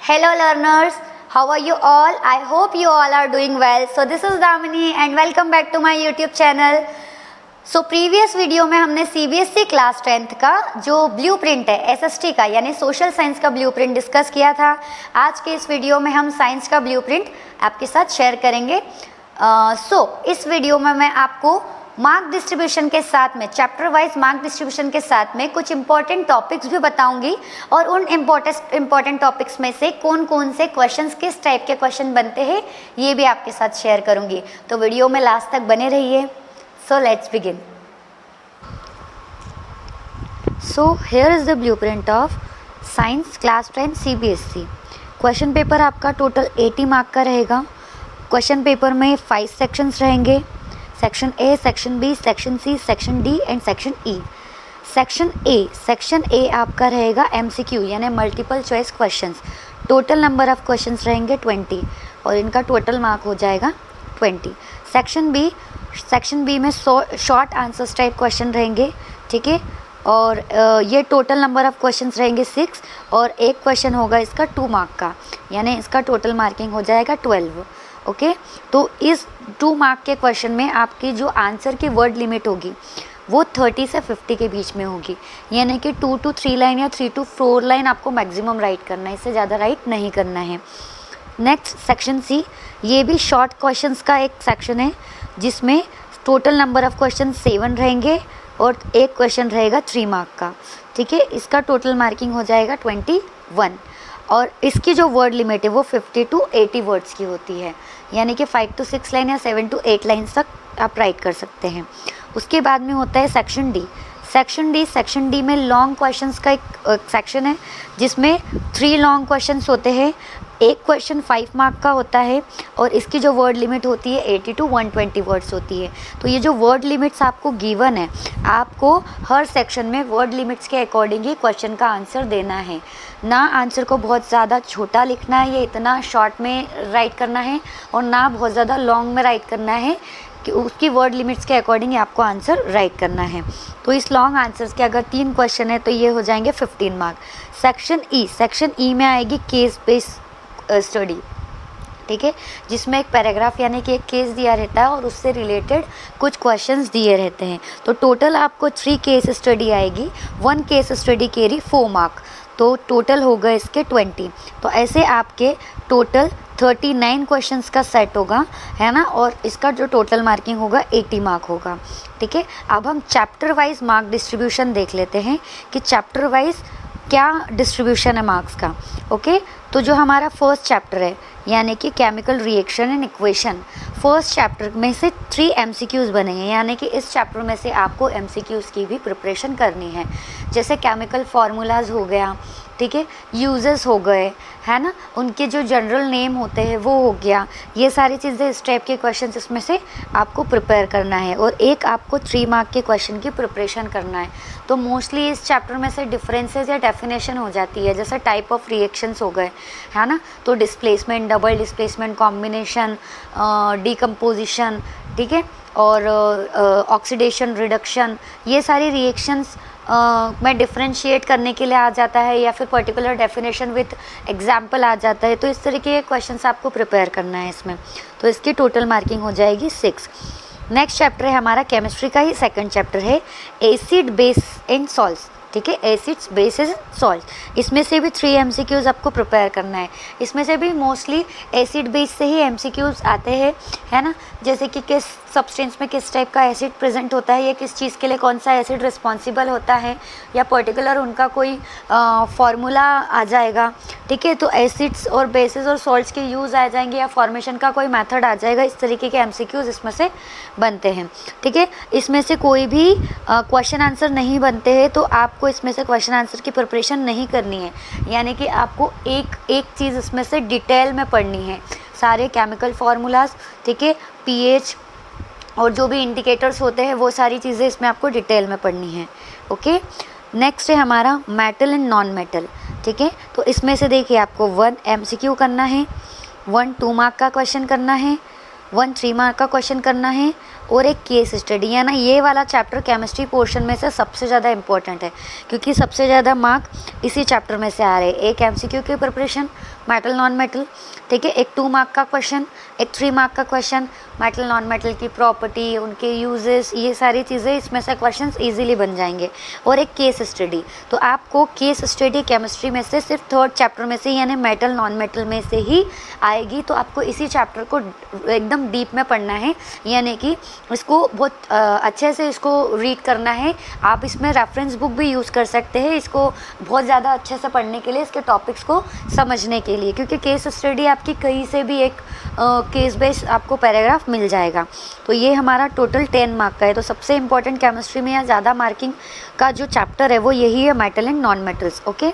Hello learners, how are you all? I hope you all are doing well. So this is Damini and welcome back to my YouTube channel. So previous video में हमने CBSE class 10th का जो blueprint है SST का यानी social science का blueprint discuss किया था। आज के इस वीडियो में हम साइंस का ब्लूप्रिंट आपके साथ शेयर करेंगे। इस वीडियो में मैं आपको मार्क डिस्ट्रीब्यूशन के साथ में चैप्टर वाइज मार्क डिस्ट्रीब्यूशन के साथ में कुछ इंपॉर्टेंट टॉपिक्स भी बताऊंगी और उन इम्पॉर्टेंट टॉपिक्स में से कौन कौन से क्वेश्चंस किस टाइप के क्वेश्चन बनते हैं ये भी आपके साथ शेयर करूंगी। तो वीडियो में लास्ट तक बने रहिए। So let's begin. So here is the blueprint of Science Class 10 CBSE. Question paper आपका टोटल 80 मार्क का रहेगा। क्वेश्चन पेपर में 5 सेक्शंस रहेंगे, section A, section B, section C, section D and section E. Section A आपका रहेगा MCQ यानी multiple choice questions. Total number of questions रहेंगे 20 और इनका टोटल मार्क हो जाएगा 20। सेक्शन बी में शॉर्ट आंसर्स टाइप क्वेश्चन रहेंगे, ठीक है। और ये टोटल नंबर ऑफ क्वेश्चंस रहेंगे 6 और एक क्वेश्चन होगा इसका 2 मार्क का, यानी इसका टोटल मार्किंग हो जाएगा 12। ओके, तो इस 2 मार्क के क्वेश्चन में आपकी जो आंसर की वर्ड लिमिट होगी वो 30 से 50 के बीच में होगी, यानी कि 2 to 3 लाइन या 3 to 4 लाइन आपको मैक्सिमम राइट करना है, इससे ज़्यादा राइट नहीं करना है। नेक्स्ट सेक्शन सी, ये भी शॉर्ट क्वेश्चंस का एक सेक्शन है जिसमें टोटल नंबर ऑफ़ क्वेश्चन 7 रहेंगे और एक क्वेश्चन रहेगा 3 मार्क का, ठीक है। इसका टोटल मार्किंग हो जाएगा 21 और इसकी जो वर्ड लिमिट है वो 50 to 80 वर्ड्स की होती है, यानी कि 5 to 6 लाइन या 7 to 8 लाइन्स तक आप राइट कर सकते हैं। उसके बाद में होता है सेक्शन डी में लॉन्ग क्वेश्चंस का एक सेक्शन है जिसमें 3 लॉन्ग क्वेश्चंस होते हैं। एक क्वेश्चन 5 मार्क का होता है और इसकी जो वर्ड लिमिट होती है 80 to 120 वर्ड्स होती है। तो ये जो वर्ड लिमिट्स आपको गिवन है, आपको हर सेक्शन में वर्ड लिमिट्स के अकॉर्डिंग ही क्वेश्चन का आंसर देना है, ना आंसर को बहुत ज़्यादा छोटा लिखना है, ये इतना शॉर्ट में राइट करना है और ना बहुत ज़्यादा लॉन्ग में राइट करना है कि उसकी वर्ड लिमिट्स के अकॉर्डिंग आपको आंसर राइट करना है। तो इस लॉन्ग आंसर्स के अगर 3 क्वेश्चन है तो ये हो जाएंगे 15 मार्क। सेक्शन ई में आएगी केस बेस्ड स्टडी, ठीक है, जिसमें एक पैराग्राफ यानी कि एक केस दिया रहता है और उससे रिलेटेड कुछ क्वेश्चंस दिए रहते हैं। तो टोटल आपको 3 केस स्टडी आएगी, 1 केस स्टडी कैरी 4 मार्क, तो टोटल होगा इसके 20। तो ऐसे आपके टोटल 39 क्वेश्चंस का सेट होगा, है ना, और इसका जो टोटल मार्किंग होगा 80 मार्क होगा, ठीक है। अब हम चैप्टर वाइज मार्क डिस्ट्रीब्यूशन देख लेते हैं कि चैप्टर वाइज क्या डिस्ट्रीब्यूशन है मार्क्स का। ओके, तो जो हमारा फर्स्ट चैप्टर है यानी कि chemical reaction and equation, first chapter में से 3 MCQs बने हैं, यानी कि इस चैप्टर में से आपको MCQs की भी प्रिपरेशन करनी है। जैसे केमिकल फार्मूलाज हो गया, ठीक है, यूजेस हो गए, है ना, उनके जो जनरल नेम होते हैं वो हो गया, ये सारी चीज़ें इस टाइप के क्वेश्चन इसमें से आपको प्रिपेयर करना है और एक आपको 3 मार्क के क्वेश्चन की प्रिपरेशन करना है। तो मोस्टली इस चैप्टर में से डिफरेंसेस या डेफिनेशन हो जाती है, जैसे टाइप ऑफ रिएक्शंस हो गए, है ना, तो displacement, double displacement, combination, decomposition, ठीक है, और ऑक्सीडेशन, रिडक्शन, ये सारी रिएक्शंस में डिफ्रेंशिएट करने के लिए आ जाता है या फिर पर्टिकुलर डेफिनेशन विथ एग्जाम्पल आ जाता है। तो इस तरीके के क्वेश्चंस आपको प्रिपेयर करना है इसमें, तो इसकी टोटल मार्किंग हो जाएगी 6। नेक्स्ट चैप्टर है हमारा केमिस्ट्री का ही सेकंड चैप्टर है एसिड बेस एंड सॉल्ट्स, ठीक है, एसिड्स बेसिस सॉल्ट। इसमें से भी 3 MCQs आपको प्रिपेयर करना है। इसमें से भी मोस्टली एसिड बेस से ही MCQs आते हैं, है ना, जैसे कि किस सब्सटेंस में किस टाइप का एसिड प्रेजेंट होता है या किस चीज़ के लिए कौन सा एसिड रिस्पॉन्सिबल होता है या पर्टिकुलर उनका कोई फार्मूला आ जाएगा, ठीक है। तो एसिड्स और बेसिस और सॉल्ट्स के यूज़ आ जाएंगे या फॉर्मेशन का कोई मेथड आ जाएगा, इस तरीके के MCQs इसमें से बनते हैं, ठीक है। इसमें से कोई भी क्वेश्चन आंसर नहीं बनते हैं, तो आपको इसमें से क्वेश्चन आंसर की प्रिपरेशन नहीं करनी है, यानी कि आपको एक चीज़ इसमें से डिटेल में पढ़नी है, सारे केमिकल फार्मूलाज, ठीक है, pH और जो भी इंडिकेटर्स होते हैं वो सारी चीज़ें इसमें आपको डिटेल में पढ़नी है। ओके, नेक्स्ट है हमारा मेटल एंड नॉन मेटल, ठीक है। तो इसमें से देखिए आपको 1 MCQ करना है, 1 2 मार्क का क्वेश्चन करना है, 1 3 मार्क का क्वेश्चन करना है और एक केस स्टडी, है ना। ये वाला चैप्टर केमिस्ट्री पोर्शन में से सबसे ज़्यादा इंपॉर्टेंट है, क्योंकि सबसे ज़्यादा मार्क इसी चैप्टर में से आ रहे हैं। एक एमसीक्यू की प्रिपरेशन, मेटल नॉन मेटल, ठीक है, एक 2 मार्क का क्वेश्चन, एक 3 मार्क का क्वेश्चन, मेटल नॉन मेटल की प्रॉपर्टी, उनके यूजेस, ये सारी चीज़ें इसमें से क्वेश्चंस इजीली बन जाएंगे, और एक केस स्टडी। तो आपको केस स्टडी केमिस्ट्री में से सिर्फ 3rd चैप्टर में से, यानी मेटल नॉन मेटल में से ही आएगी। तो आपको इसी चैप्टर को एकदम डीप में पढ़ना है, यानी कि इसको बहुत अच्छे से इसको रीड करना है। आप इसमें रेफरेंस बुक भी यूज़ कर सकते हैं इसको बहुत ज़्यादा अच्छे से पढ़ने के लिए, इसके टॉपिक्स को समझने के लिए, क्योंकि केस स्टडी आपकी कहीं से भी एक केस बेस्ड आपको पैराग्राफ मिल जाएगा। तो ये हमारा टोटल 10 मार्क का है। तो सबसे इंपॉर्टेंट केमिस्ट्री में या ज़्यादा मार्किंग का जो चैप्टर है वो यही है, metal and non metals. Okay,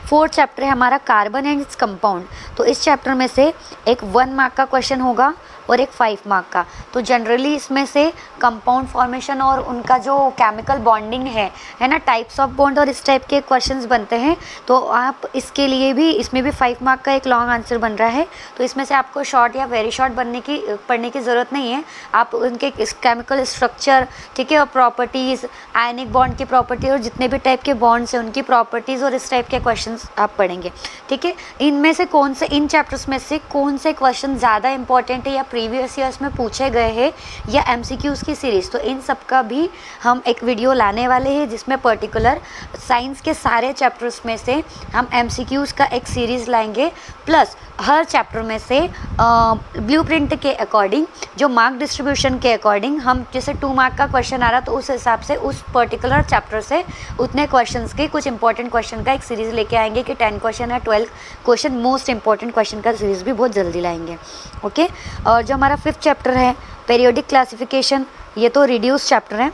4th chapter है हमारा कार्बन एंड इट्स कंपाउंड। तो इस चैप्टर में से एक 1 मार्क का क्वेश्चन होगा और एक 5 मार्क का। तो जनरली इसमें से कंपाउंड फॉर्मेशन और उनका जो केमिकल बॉन्डिंग है ना, टाइप्स ऑफ बॉन्ड और इस टाइप के क्वेश्चंस बनते हैं। तो आप इसके लिए भी, इसमें भी 5 मार्क का एक लॉन्ग आंसर बन रहा है। तो इसमें से आपको शॉर्ट या वेरी शॉर्ट पढ़ने की ज़रूरत नहीं है। आप उनके केमिकल स्ट्रक्चर, ठीक है, और प्रॉपर्टीज़, आयनिक बॉन्ड की प्रॉपर्टी और जितने भी टाइप के बॉन्ड्स हैं उनकी प्रॉपर्टीज़ और इस टाइप के क्वेश्चंस आप पढ़ेंगे, ठीक है। इनमें से कौन से, इन चैप्टर्स में से कौन से क्वेश्चन ज़्यादा इंपॉर्टेंट है या प्रीवियस ईयर्स में पूछे गए हैं या एमसीक्यूज़ की सीरीज़, तो इन सब का भी हम एक वीडियो लाने वाले हैं, जिसमें पर्टिकुलर साइंस के सारे चैप्टर्स में से हम एमसीक्यूज़ का एक सीरीज़ लाएंगे। प्लस हर चैप्टर में से ब्लूप्रिंट के अकॉर्डिंग, जो मार्क डिस्ट्रीब्यूशन के अकॉर्डिंग, हम जैसे 2 मार्क का क्वेश्चन आ रहा तो उस हिसाब से उस पर्टिकुलर चैप्टर से उतने क्वेश्चंस के कुछ इंपॉर्टेंट क्वेश्चन का एक सीरीज़ लेके आएंगे कि 10 क्वेश्चन या 12 क्वेश्चन मोस्ट इंपॉर्टेंट क्वेश्चन का सीरीज़ भी बहुत जल्दी लाएंगे। ओके, और जो हमारा 5th चैप्टर है पीरियोडिक क्लासिफिकेशन, ये तो रिड्यूस चैप्टर है।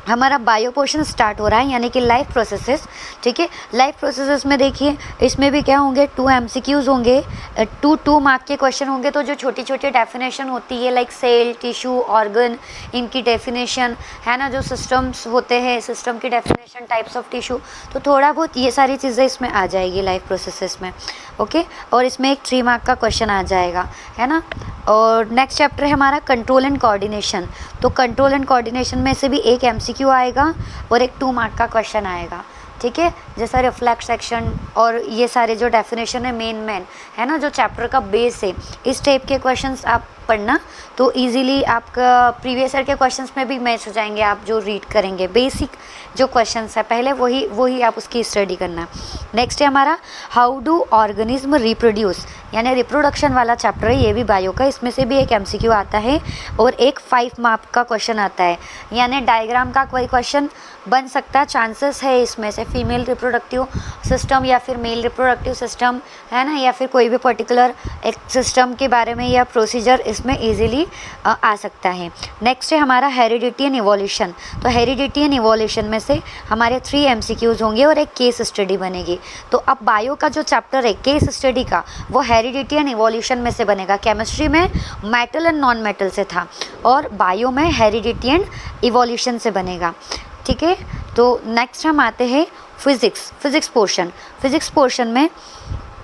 हमारा बायो पोर्शन स्टार्ट हो रहा है, यानी कि लाइफ प्रोसेसेस, ठीक है। लाइफ प्रोसेसेस में देखिए, इसमें भी क्या होंगे, 2 एमसीक्यूज़ होंगे, 2 मार्क के क्वेश्चन होंगे। तो जो छोटी छोटी डेफिनेशन होती है, लाइक सेल, टिश्यू, ऑर्गन, इनकी डेफिनेशन, है ना, जो सिस्टम्स होते हैं, सिस्टम की डेफिनेशन, टाइप्स ऑफ टिश्यू, तो थोड़ा बहुत ये सारी चीज़ें इसमें आ जाएगी लाइफ प्रोसेसेस में। ओके, और इसमें एक 3 मार्क का क्वेश्चन आ जाएगा, है ना। और नेक्स्ट चैप्टर है हमारा कंट्रोल एंड कोऑर्डिनेशन। तो कंट्रोल एंड कोऑर्डिनेशन में से भी एक एमसीक्यू आएगा और एक 2 मार्क का क्वेश्चन आएगा, ठीक है। जैसा रिफ्लेक्स सेक्शन और ये सारे जो डेफिनेशन है मेन है ना, जो चैप्टर का बेस है, इस टाइप के क्वेश्चंस आप पढ़ना, तो इजीली आपका प्रीवियस ईयर के क्वेश्चंस में भी मैच हो जाएंगे। आप जो रीड करेंगे बेसिक जो क्वेश्चंस है पहले, वही आप उसकी स्टडी करना। नेक्स्ट है हमारा हाउ डू ऑर्गेनिज्म रिप्रोड्यूस, यानी रिप्रोडक्शन वाला चैप्टर है ये भी बायो का। इसमें से भी एक एमसीक्यू आता है और एक 5 मार्क का क्वेश्चन आता है, यानी डायग्राम का कोई क्वेश्चन बन सकता है, चांसेस है इसमें से। फीमेल रिप्रोडक्टिव सिस्टम या फिर मेल रिप्रोडक्टिव सिस्टम, है ना, या फिर कोई भी पर्टिकुलर एक सिस्टम के बारे में या प्रोसीजर इसमें इजीली आ सकता है। नेक्स्ट है हमारा हेरिडिटी एंड इवोल्यूशन। तो हेरिडिटी एंड इवोल्यूशन में से हमारे 3 एमसीक्यूज़ होंगे और एक केस स्टडी बनेगी। तो अब बायो का जो चैप्टर है केस स्टडी का, वो हेरिडिटी एंड इवोल्यूशन में से बनेगा। केमिस्ट्री में मेटल एंड नॉन मेटल से था और बायो में हेरिडिटी एंड इवोल्यूशन से बनेगा, ठीक है। तो नेक्स्ट हम आते हैं फिज़िक्स पोर्शन। फिज़िक्स पोर्शन में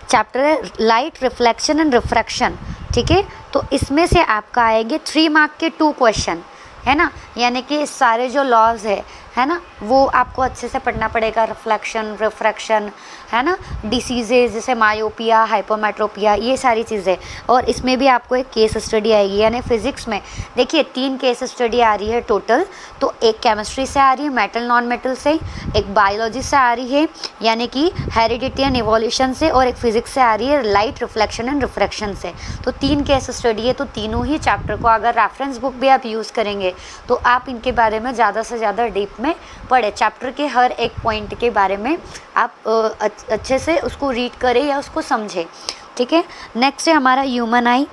चैप्टर है लाइट, रिफ्लेक्शन एंड रिफ्रैक्शन, ठीक है। तो इसमें से आपका आएंगे 3 मार्क के 2 क्वेश्चन, है ना, यानी कि सारे जो लॉज है ना, वो आपको अच्छे से पढ़ना पड़ेगा। रिफ्लेक्शन, रिफ्रैक्शन, है ना, डिसीजेज जैसे मायोपिया, हाइपोमेट्रोपिया, ये सारी चीज़ें। और इसमें भी आपको एक केस स्टडी आएगी, यानी फिज़िक्स में देखिए 3 केस स्टडी आ रही है टोटल। तो एक केमिस्ट्री से आ रही है मेटल नॉन मेटल से, एक बायोलॉजी से आ रही है यानी कि हेरिडिटी एंड इवोल्यूशन से, और एक फिज़िक्स से आ रही है लाइट, रिफ्लेक्शन एंड रिफ्रैक्शन से। तो 3 केस स्टडी है। तो तीनों ही चैप्टर को अगर रेफरेंस बुक भी आप यूज़ करेंगे तो आप इनके बारे में ज़्यादा से ज़्यादा डीप में पढ़े। चैप्टर के हर एक पॉइंट के बारे में आप अच्छे से उसको रीड करें या उसको समझें, ठीक है। नेक्स्ट है हमारा ह्यूमन आई।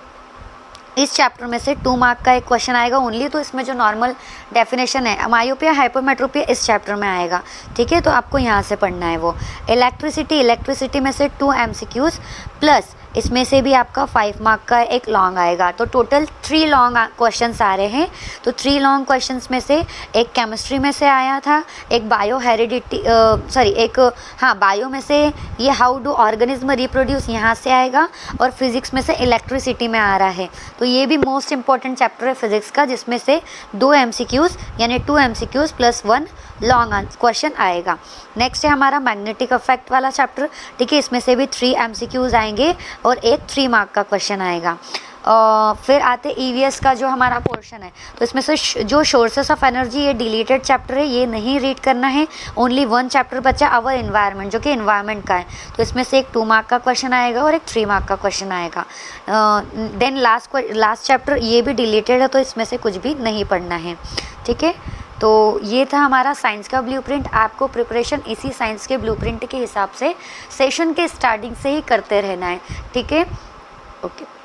इस चैप्टर में से 2 मार्क का एक क्वेश्चन आएगा ओनली। तो इसमें जो नॉर्मल डेफिनेशन है मायोपिया, हाइपोमेट्रोपिया इस चैप्टर में आएगा, ठीक है। तो आपको यहाँ से पढ़ना है वो। इलेक्ट्रिसिटी में से 2 एमसीक्यूज़ प्लस इसमें से भी आपका 5 मार्क का एक लॉन्ग आएगा। तो टोटल 3 लॉन्ग क्वेश्चंस आ रहे हैं। तो 3 लॉन्ग क्वेश्चंस में से एक केमिस्ट्री में से आया था, एक बायो बायो में से ये हाउ डू ऑर्गेनिज्म रिप्रोड्यूस यहाँ से आएगा, और फिजिक्स में से इलेक्ट्रिसिटी में आ रहा है। तो ये भी मोस्ट इंपॉर्टेंट चैप्टर है फिजिक्स का, जिसमें से 2 MCQs यानी 2 MCQs प्लस 1 लॉन्ग क्वेश्चन आएगा। नेक्स्ट है हमारा मैग्नेटिक इफेक्ट वाला चैप्टर, ठीक है। इसमें से भी 3 MCQs आएंगे और एक 3 मार्क का क्वेश्चन आएगा। फिर आते EVS का जो हमारा पोर्शन है, तो इसमें से जो सोर्सेस ऑफ एनर्जी, ये डिलीटेड चैप्टर है, ये नहीं रीड करना है। ओनली 1 चैप्टर बचा, अवर एनवायरनमेंट, जो कि एनवायरनमेंट का है। तो इसमें से एक 2 मार्क का क्वेश्चन आएगा और एक 3 मार्क का क्वेश्चन आएगा। देन लास्ट चैप्टर ये भी डिलीटेड है, तो इसमें से कुछ भी नहीं पढ़ना है, ठीक है। तो ये था हमारा साइंस का ब्लूप्रिंट। आपको प्रिपरेशन इसी साइंस के ब्लूप्रिंट के हिसाब से सेशन के स्टार्टिंग से ही करते रहना है, ठीक है। ओके।